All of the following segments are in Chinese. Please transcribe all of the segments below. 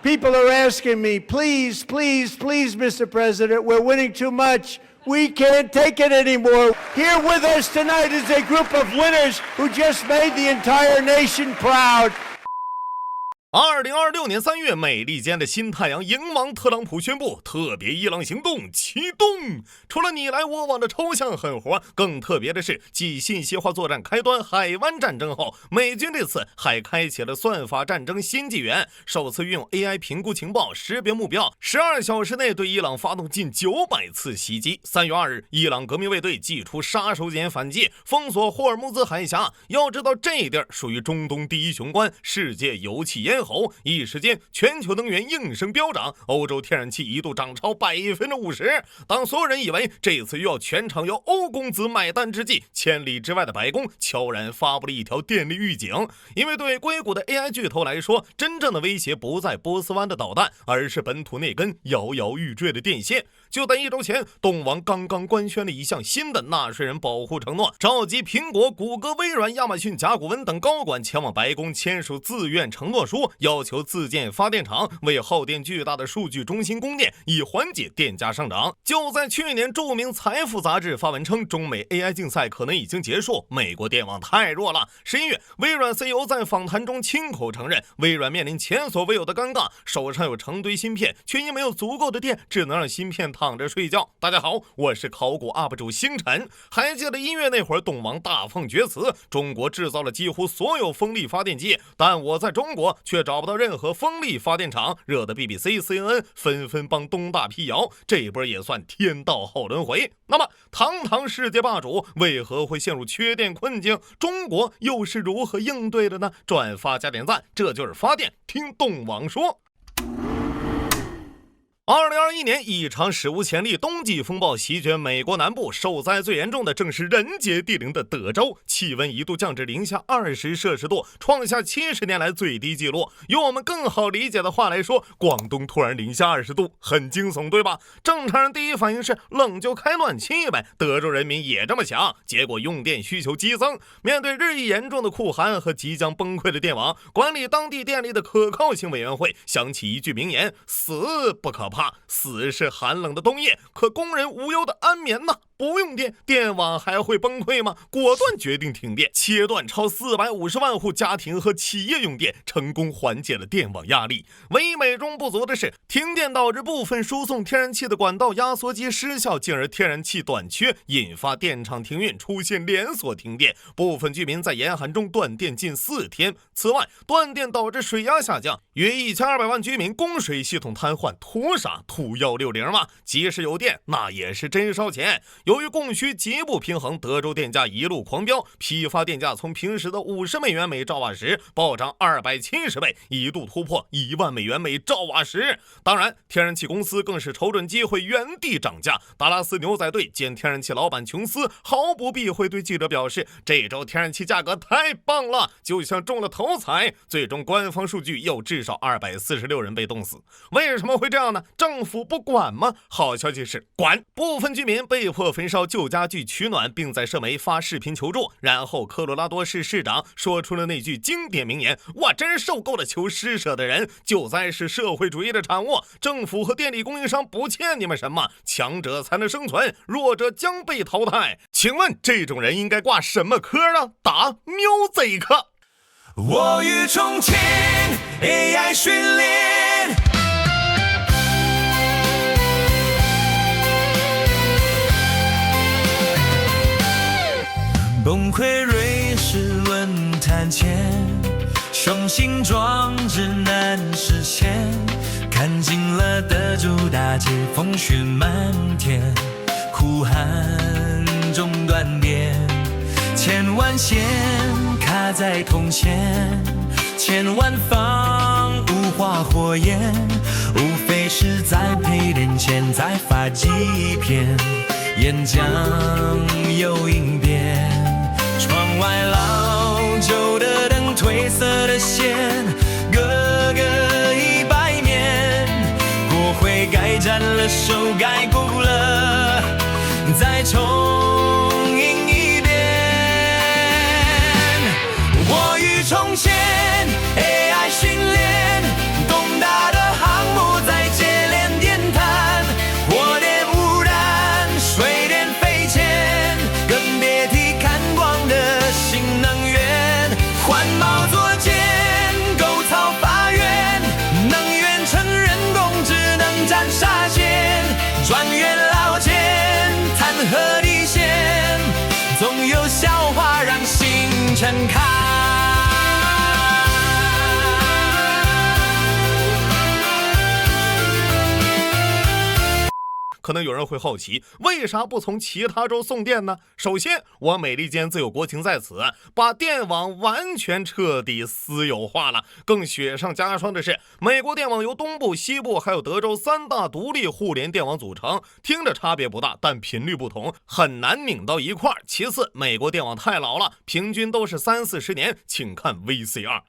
People are asking me, please, please, please, Mr. President, we're winning too much. We can't take it anymore. Here with us tonight is a group of winners who just made the entire nation proud. 2026年3月，美利坚的新太阳鹰王特朗普宣布特别伊朗行动启动。除了你来我往的抽象狠活，更特别的是，继信息化作战开端海湾战争后，美军这次还开启了算法战争新纪元，首次运用 AI 评估情报、识别目标，12小时内对伊朗发动近900次袭击。3月2日，伊朗革命卫队祭出杀手锏反击，封锁霍尔木兹海峡。要知道，这地儿属于中东第一雄关，世界油气咽喉，一时间全球能源应声飙涨，欧洲天然气一度涨超50%。当所有人以为这次又要全场由欧公子买单之际，千里之外的白宫悄然发布了一条电力预警。因为对硅谷的 AI 巨头来说，真正的威胁不在波斯湾的导弹，而是本土那根摇摇欲坠的电线。就在1周前，东王刚刚官宣了一项新的纳税人保护承诺，召集苹果、谷歌、微软、亚马逊、甲骨文等高管前往白宫签署自愿承诺书，要求自建发电厂，为耗电巨大的数据中心供电，以缓解电价上涨。就在去年，著名财富杂志发文称，中美 AI 竞赛可能已经结束，美国电网太弱了。11月，微软 CEO 在访谈中亲口承认，微软面临前所未有的尴尬，手上有成堆芯片，却因没有足够的电，只能让芯片躺着睡觉。大家好，我是考古 UP 主星辰。还记得1月那会儿，东王大放厥词，中国制造了几乎所有风力发电机，但我在中国却找不到任何风力发电厂，惹得 BBC、CNN 纷纷帮东大辟谣，这波也算天道好轮回。那么，堂堂世界霸主为何会陷入缺电困境？中国又是如何应对的呢？转发加点赞，这就是发电，听东王说。2021年，一场史无前例冬季风暴席卷美国南部，受灾最严重的正是人杰地灵的德州，气温一度降至-20摄氏度，创下70年来最低纪录。用我们更好理解的话来说，广东突然-20度，很惊悚，对吧？正常人第一反应是冷就开暖气呗，德州人民也这么想，结果用电需求激增。面对日益严重的酷寒和即将崩溃的电网，管理当地电力的可靠性委员会想起一句名言：死不可怕，死是寒冷的冬夜，可工人无忧的安眠呢？不用电，电网还会崩溃吗？果断决定停电，切断超450万户家庭和企业用电，成功缓解了电网压力。唯一美中不足的是，停电导致部分输送天然气的管道压缩机失效，进而天然气短缺，引发电厂停运，出现连锁停电。部分居民在严寒中断电近4天。此外，断电导致水压下降，约1200万居民供水系统瘫痪，图啥？图160吗？即使有电，那也是真烧钱。由于供需极不平衡，德州电价一路狂飙，批发电价从平时的50美元每兆瓦时暴涨270倍，一度突破1万美元每兆瓦时。当然，天然气公司更是瞅准机会原地涨价。达拉斯牛仔队兼天然气老板琼斯毫不避讳对记者表示，这周天然气价格太棒了，就像中了头彩。最终官方数据有至少246人被冻死。为什么会这样呢？政府不管吗？好消息是管，部分居民被迫焚烧旧家具取暖，并在社媒发视频求助。然后科罗拉多市市长说出了那句经典名言：我真受够了求施舍的人。救灾是社会主义的产物，政府和电力供应商不欠你们什么，强者才能生存，弱者将被淘汰。请问这种人应该挂什么科呢？打 music。 我欲重建 AI 训练，崩溃瑞士论坛前，雄心壮志难实现，看尽了德州大街风雪漫天，酷寒中断电，千万线卡在铜线，千万方无化火焰，无非是在配电前再发几篇演讲又应变。窗外老旧的灯，褪色的线，个个100面，国会该占了，手该鼓了，再重印一遍。我欲重建 AI 训练，东大的可能有人会好奇，为啥不从其他州送电呢？首先，我美利坚自有国情在此，把电网完全彻底私有化了。更雪上加霜的是，美国电网由东部、西部还有德州3大独立互联电网组成，听着差别不大，但频率不同，很难拧到一块儿。其次，美国电网太老了，平均都是30-40年，请看 VCR。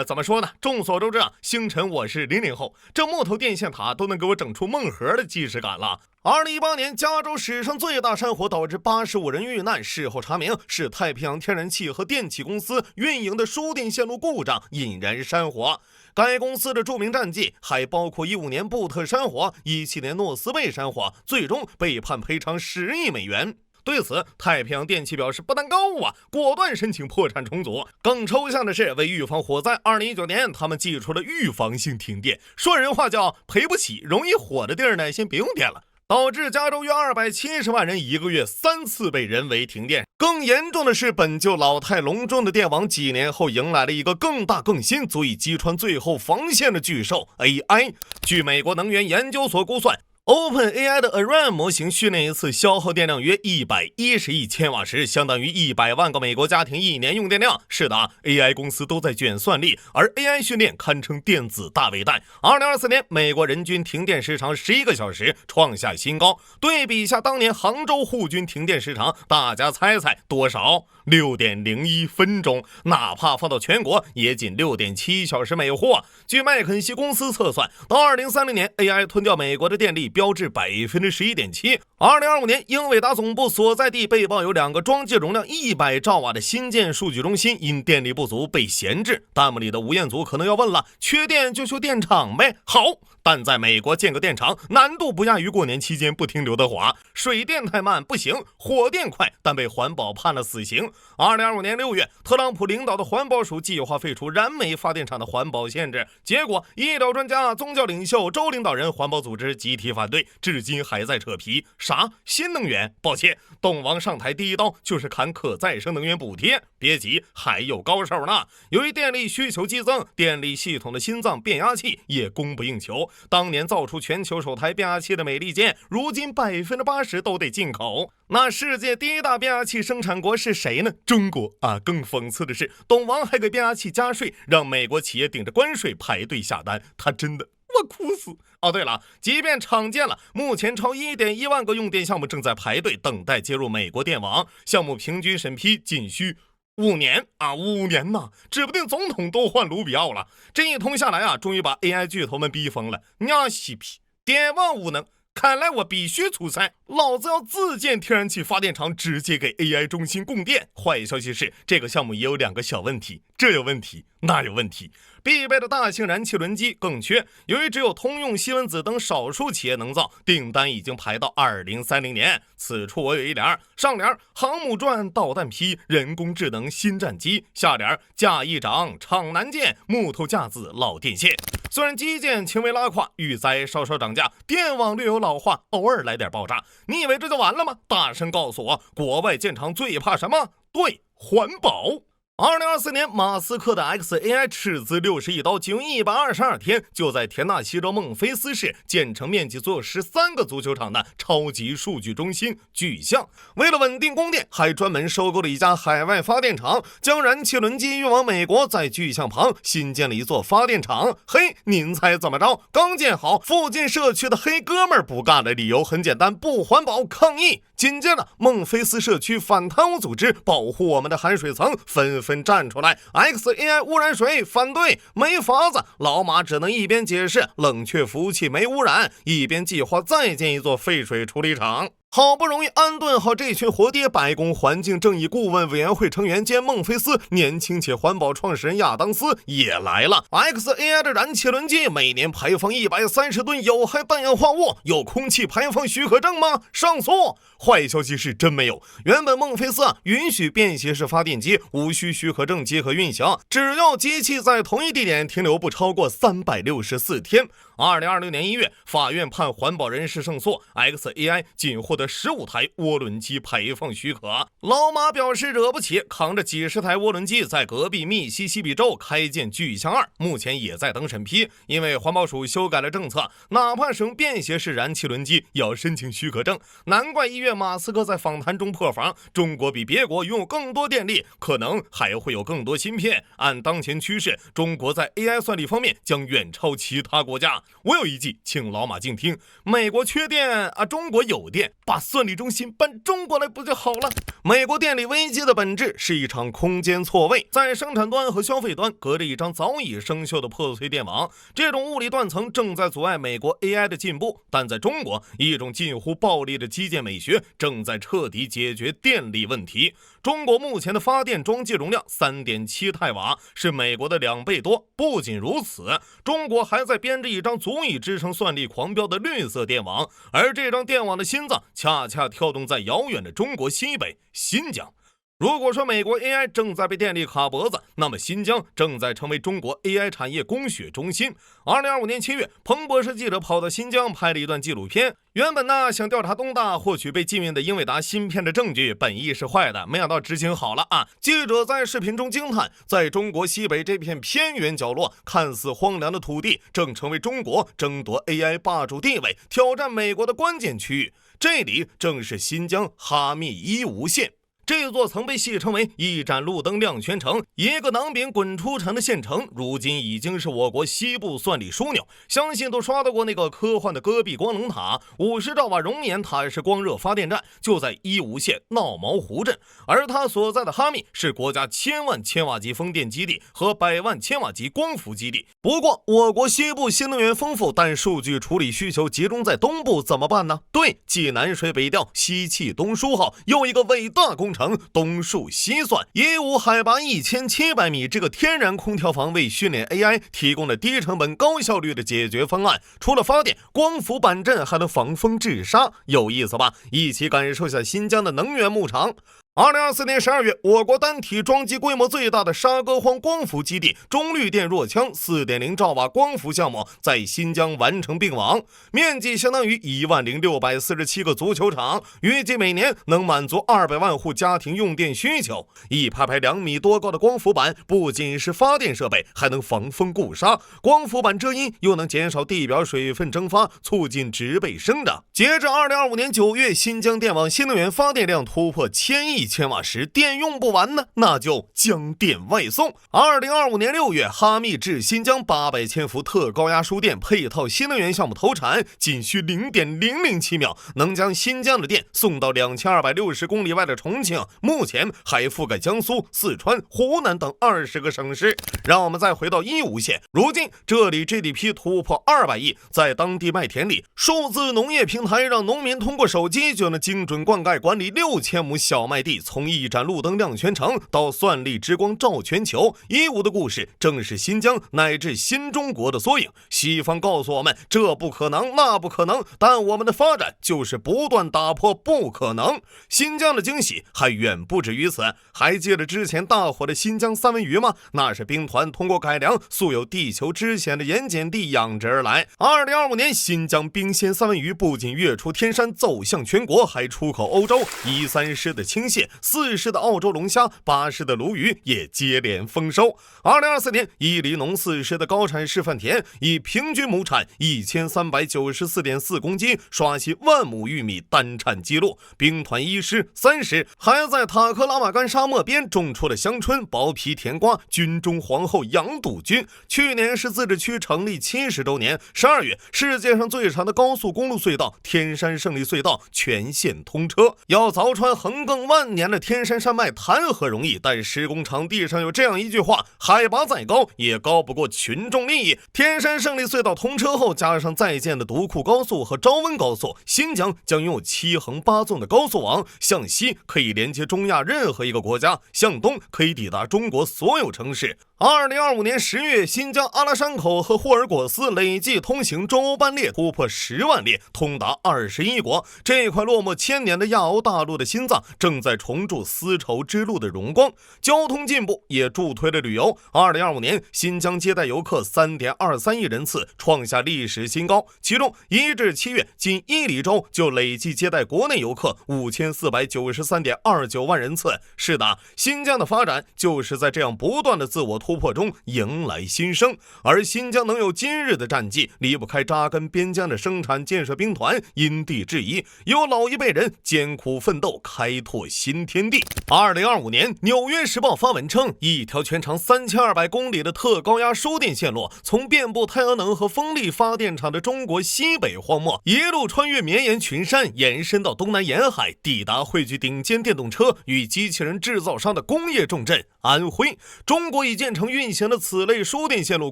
怎么说呢？众所周知啊，星辰我是00后，这木头电线塔都能给我整出梦盒的既视感了。2018年，加州史上最大山火导致85人遇难，事后查明是太平洋天然气和电气公司运营的输电线路故障引燃山火。该公司的著名战绩还包括15年布特山火、17年诺斯贝山火，最终被判赔偿10亿美元。对此，太平洋电气表示不但高啊，果断申请破产重组。更抽象的是，为预防火灾，2019年他们寄出了预防性停电，说人话叫赔不起，容易火的地儿呢，先不用电了。导致加州约270万人1个月3次被人为停电。更严重的是，本就老态龙钟的电网几年后迎来了一个更大更新，足以击穿最后防线的巨兽 AI。 据美国能源研究所估算，OpenAI 的 ARAN 模型训练一次消耗电量约110亿千瓦时，相当于100万个美国家庭1年用电量。是的，AI 公司都在卷算力，而 AI 训练堪称电子大微弹。2024年，美国人均停电时长11个小时，创下新高。对比一下当年杭州沪均停电时长，大家猜猜多少？6.01分钟，哪怕放到全国，也仅6.7小时每户。据麦肯锡公司测算，到2030年 ，AI 吞掉美国的电力标志11.7%。2025年，英伟达总部所在地被曝有2个装机容量100兆瓦的新建数据中心因电力不足被闲置。弹幕里的吴彦祖可能要问了，缺电就修电厂呗。好，但在美国建个电厂难度不亚于过年期间不听刘德华。水电太慢不行，火电快，但被环保判了死刑。2025年6月，特朗普领导的环保署计划废除燃煤发电厂的环保限制，结果医疗专家、宗教领袖、州领导人、环保组织集体反对，至今还在扯皮。啥？新能源？抱歉，董王上台第一刀就是砍可再生能源补贴。别急，还有高手呢。由于电力需求激增，电力系统的心脏变压器也供不应求。当年造出全球首台变压器的美利坚，如今80%都得进口。那世界第一大变压器生产国是谁呢？中国啊！更讽刺的是，董王还给变压器加税，让美国企业顶着关税排队下单。他真的，我哭死！哦，对了，即便厂建了，目前超1.1万个用电项目正在排队等待接入美国电网，项目平均审批仅需5年啊，5年呐，指不定总统都换卢比奥了。这一通下来啊，终于把 AI 巨头们逼疯了。娘西皮，电网无能，看来我必须出赛，老子要自建天然气发电厂，直接给 AI 中心供电。坏消息是，这个项目也有2个小问题，这有问题，那有问题。必备的大型燃气轮机更缺，由于只有通用、西门子等少数企业能造，订单已经排到2030年。此处我有一联，上联航母转、导弹批、人工智能新战机，下联架一掌、厂难建、木头架子、老电线。虽然基建轻微拉垮，遇灾稍稍涨价，电网略有老化，偶尔来点爆炸，你以为这就完了吗？大声告诉我，国外建厂最怕什么？对，环保。2024年，马斯克的 XAI 斥资60亿刀，仅用122天，就在田纳西州孟菲斯市建成面积足有13个足球场的超级数据中心巨象。为了稳定供电，还专门收购了一家海外发电厂，将燃气轮机运往美国，在巨象旁新建了一座发电厂。嘿，您猜怎么着？刚建好，附近社区的黑哥们儿不干了，理由很简单，不环保，抗议。紧接着，孟菲斯社区反贪污组织保护我们的含水层纷纷站出来 ，XAI 污染水，反对，没法子，老马只能一边解释冷却服务器没污染，一边计划再建一座废水处理厂。好不容易安顿好这群活爹，白宫环境正义顾问委员会成员兼孟菲斯年轻且环保创始人亚当斯也来了。XAI 的燃气轮机每年排放130吨有害氮氧化物，有空气排放许可证吗？上诉！坏消息是真没有。原本孟菲斯允许便携式发电机无需许可证即可运行，只要机器在同一地点停留不超过364天。2026年1月，法院判环保人士胜诉，XAI 仅获得得15台涡轮机排放许可。老马表示惹不起，扛着几十台涡轮机在隔壁密西西比州开建巨象2，目前也在等审批。因为环保署修改了政策，哪怕使用便携式燃气轮机也要申请许可证。难怪1月马斯克在访谈中破防，中国比别国拥有更多电力，可能还会有更多芯片。按当前趋势，中国在 AI 算力方面将远超其他国家。我有一计，请老马静听：美国缺电啊，中国有电，把算力中心搬中国来不就好了？美国电力危机的本质是一场空间错位，在生产端和消费端隔着一张早已生锈的破碎电网，这种物理断层正在阻碍美国 AI 的进步。但在中国，一种近乎暴力的基建美学正在彻底解决电力问题。中国目前的发电装机容量 3.7 太瓦，是美国的2倍多。不仅如此，中国还在编织一张足以支撑算力狂飙的绿色电网，而这张电网的心脏恰恰跳动在遥远的中国西北新疆。如果说美国 AI 正在被电力卡脖子，那么新疆正在成为中国 AI 产业供血中心。2025年7月，彭博社记者跑到新疆拍了一段纪录片。原本呢，想调查东大获取被禁运的英伟达芯片的证据，本意是坏的，没想到执行好了啊！记者在视频中惊叹，在中国西北这片偏远角落，看似荒凉的土地，正成为中国争夺 AI 霸主地位、挑战美国的关键区域。这里正是新疆哈密伊吾县。这座曾被戏称为一盏路灯亮全城，一个馕饼滚出城的县城，如今已经是我国西部算力枢纽。相信都刷到过那个科幻的戈壁光能塔，50兆瓦熔岩塔式光热发电站就在伊吾县闹毛湖镇，而它所在的哈密是国家1000万千瓦级风电基地和100万千瓦级光伏基地。不过我国西部新能源丰富，但数据处理需求集中在东部，怎么办呢？对，继南水北调西气东输后，又一个伟大工程东数西算。伊吾海拔1700米，这个天然空调房为训练 AI 提供了低成本高效率的解决方案，除了发电，光伏板阵还能防风治沙，有意思吧？一起感受下新疆的能源牧场。2024年12月，我国单体装机规模最大的沙歌荒光伏基地中绿电弱枪 4.0 兆瓦光伏项目在新疆完成并网，面积相当于10647个足球场，预计每年能满足200万户家庭用电需求。一排排2米多高的光伏板不仅是发电设备，还能防风固沙，光伏板遮阴又能减少地表水分蒸发，促进植被生长。截至2025年9月，新疆电网新能源发电量突破1000亿千瓦时，电用不完呢，那就将电外送。2025年6月，哈密至新疆800千伏特高压输电配套新能源项目投产，仅需0.007秒，能将新疆的电送到2260公里外的重庆，目前还覆盖江苏、四川、湖南等20个省市。让我们再回到伊吾县，如今这里 GDP 突破200亿，在当地麦田里，数字农业平台让农民通过手机就能精准灌溉管理6000亩小麦地，从一盏路灯亮全城到算力之光照全球。伊吾的故事正是新疆乃至新中国的缩影。西方告诉我们这不可能那不可能，但我们的发展就是不断打破不可能。新疆的惊喜还远不止于此，还记得之前大火的新疆三文鱼吗？那是兵团通过改良素有地球之险的盐碱地养殖而来。2025年，新疆冰鲜三文鱼不仅跃出天山走向全国，还出口欧洲。13师的青蟹，4师的澳洲龙虾，8师的鲈鱼也接连丰收。2024年，伊犁农4师的高产示范田以平均亩产1394.4公斤刷新万亩玉米单产纪录。兵团1师、3师还在塔克拉玛干沙漠边种出了香椿、薄皮甜瓜、军中皇后羊肚菌。去年是自治区成立70周年，12月，世界上最长的高速公路隧道天山胜利隧道全线通车。要凿穿横亘万年的天山山脉谈何容易，但施工场地上有这样一句话：海拔再高也高不过群众利益。天山胜利隧道通车后，加上在建的独库高速和昭温高速，新疆将拥有7横8纵的高速网，向西可以连接中亚任何一个国家，向东可以抵达中国所有城市。2025年10月，新疆阿拉山口和霍尔果斯累计通行中欧班列突破10万列，通达21国。这块落寞千年的亚欧大陆的心脏正在重铸丝绸之路的荣光。交通进步也助推了旅游。2025年，新疆接待游客3.23亿人次，创下历史新高。其中1至7月，仅伊犁州就累计接待国内游客5493.29万人次。是的，新疆的发展就是在这样不断的自我突破中迎来新生。而新疆能有今日的战绩，离不开扎根边疆的生产建设兵团因地制宜，有老一辈人艰苦奋斗，开拓新天地。2025年，纽约时报发文称，一条全长3200公里的特高压输电线路，从遍布太阳能和风力发电厂的中国西北荒漠，一路穿越绵延群山，延伸到东南沿海，抵达汇聚顶尖电动车与机器人制造商的工业重镇安徽。中国已建成运行的此类输电线路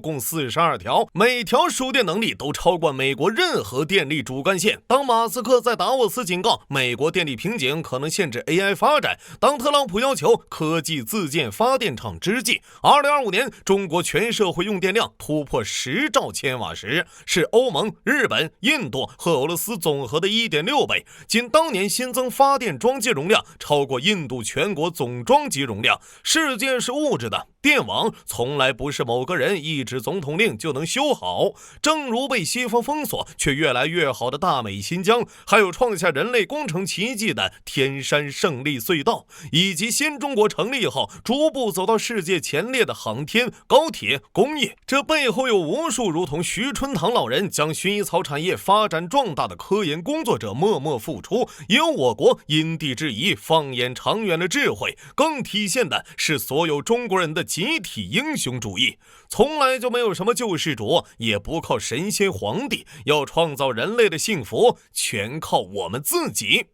共42条，每条输电能力都超过美国任何电力主干线。当马斯克在达沃斯警告美国电力瓶颈可能限制 AI 发展，当特朗普要求科技自建发电厂之际，2025年中国全社会用电量突破10兆千瓦时，是欧盟、日本、印度和俄罗斯总和的 1.6 倍。仅当年新增发电装机容量超过印度全国总装机容量。世界是物质的，电网从来不是某个人一纸总统令就能修好。正如被西方封锁却越来越好的大美新疆，还有创下人类工程奇迹的天山胜利隧道，以及新中国成立后逐步走到世界前列的航天、高铁、工业，这背后有无数如同徐春堂老人将薰衣草产业发展壮大的科研工作者默默付出，也有我国因地制宜、放眼长远的智慧，更体现的是所有中国人的集体英雄主义。从来就没有什么救世主，也不靠神仙皇帝，要创造人类的幸福，全靠我们自己。